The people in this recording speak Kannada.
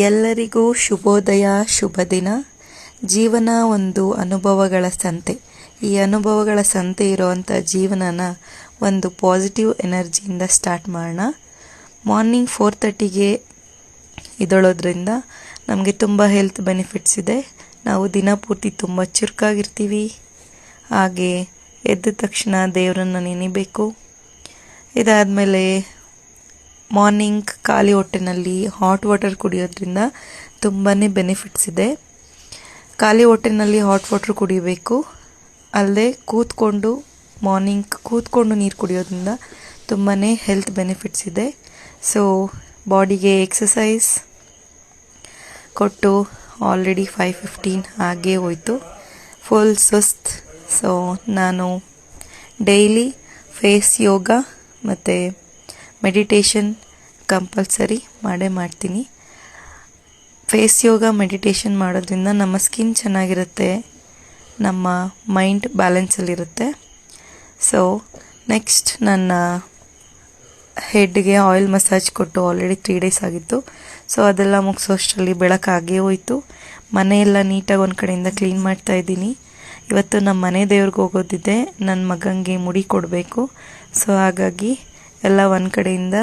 ಎಲ್ಲರಿಗೂ ಶುಭೋದಯ, ಶುಭ ದಿನ. ಜೀವನ ಒಂದು ಅನುಭವಗಳ ಸಂತೆ. ಈ ಅನುಭವಗಳ ಸಂತೆ ಇರೋವಂಥ ಜೀವನನ ಒಂದು ಪಾಸಿಟಿವ್ ಎನರ್ಜಿಯಿಂದ ಸ್ಟಾರ್ಟ್ ಮಾಡೋಣ. ಮಾರ್ನಿಂಗ್ 4:30ಗೆ ಎದ್ದೇಳೋದ್ರಿಂದ ನಮಗೆ ತುಂಬ ಹೆಲ್ತ್ ಬೆನಿಫಿಟ್ಸ್ ಇದೆ. ನಾವು ದಿನ ಪೂರ್ತಿ ತುಂಬ ಚುರುಕಾಗಿರ್ತೀವಿ. ಹಾಗೆ ಎದ್ದ ತಕ್ಷಣ ದೇವರನ್ನು ನೆನೆಬೇಕು. ಇದಾದಮೇಲೆ ಮಾರ್ನಿಂಗ್ ಖಾಲಿ ಹೊಟ್ಟೆನಲ್ಲಿ ಹಾಟ್ ವಾಟರ್ ಕುಡಿಯೋದ್ರಿಂದ ತುಂಬಾ ಬೆನಿಫಿಟ್ಸ್ ಇದೆ. ಖಾಲಿ ಹೊಟ್ಟೆನಲ್ಲಿ ಹಾಟ್ ವಾಟರ್ ಕುಡಿಬೇಕು. ಅಲ್ಲದೆ ಕೂತ್ಕೊಂಡು ನೀರು ಕುಡಿಯೋದ್ರಿಂದ ತುಂಬಾ ಹೆಲ್ತ್ ಬೆನಿಫಿಟ್ಸ್ ಇದೆ. ಸೊ ಬಾಡಿಗೆ ಎಕ್ಸಸೈಸ್ ಕೊಟ್ಟು ಆಲ್ರೆಡಿ 5:15 ಹಾಗೆ ಹೋಯಿತು, ಫುಲ್ ಸುಸ್ತ್. ಸೊ ನಾನು ಡೈಲಿ ಫೇಸ್ ಯೋಗ ಮತ್ತು ಮೆಡಿಟೇಷನ್ ಕಂಪಲ್ಸರಿ ಮಾಡ್ತೀನಿ. ಫೇಸ್ ಯೋಗ ಮೆಡಿಟೇಷನ್ ಮಾಡೋದ್ರಿಂದ ನಮ್ಮ ಸ್ಕಿನ್ ಚೆನ್ನಾಗಿರುತ್ತೆ, ನಮ್ಮ ಮೈಂಡ್ ಬ್ಯಾಲೆನ್ಸಲ್ಲಿರುತ್ತೆ. ಸೊ ನೆಕ್ಸ್ಟ್ ನನ್ನ ಹೆಡ್ಗೆ ಆಯಿಲ್ ಮಸಾಜ್ ಕೊಟ್ಟು ಆಲ್ರೆಡಿ 3 ಡೇಸ್ ಆಗಿತ್ತು. ಸೊ ಅದೆಲ್ಲ ಮುಗಿಸೋಷ್ಟರಲ್ಲಿ ಬೆಳಕಾಗೇ ಹೋಯಿತು. ಮನೆಯೆಲ್ಲ ನೀಟಾಗಿ ಒಂದು ಕಡೆಯಿಂದ ಕ್ಲೀನ್ ಮಾಡ್ತಾ ಇದ್ದೀನಿ. ಇವತ್ತು ನಮ್ಮ ಮನೆ ದೇವ್ರಿಗೆ ಹೋಗೋದಿದೆ, ನನ್ನ ಮಗನಿಗೆ ಮುಡಿ ಕೊಡಬೇಕು. ಸೊ ಹಾಗಾಗಿ ಎಲ್ಲ ಒಂದು ಕಡೆಯಿಂದ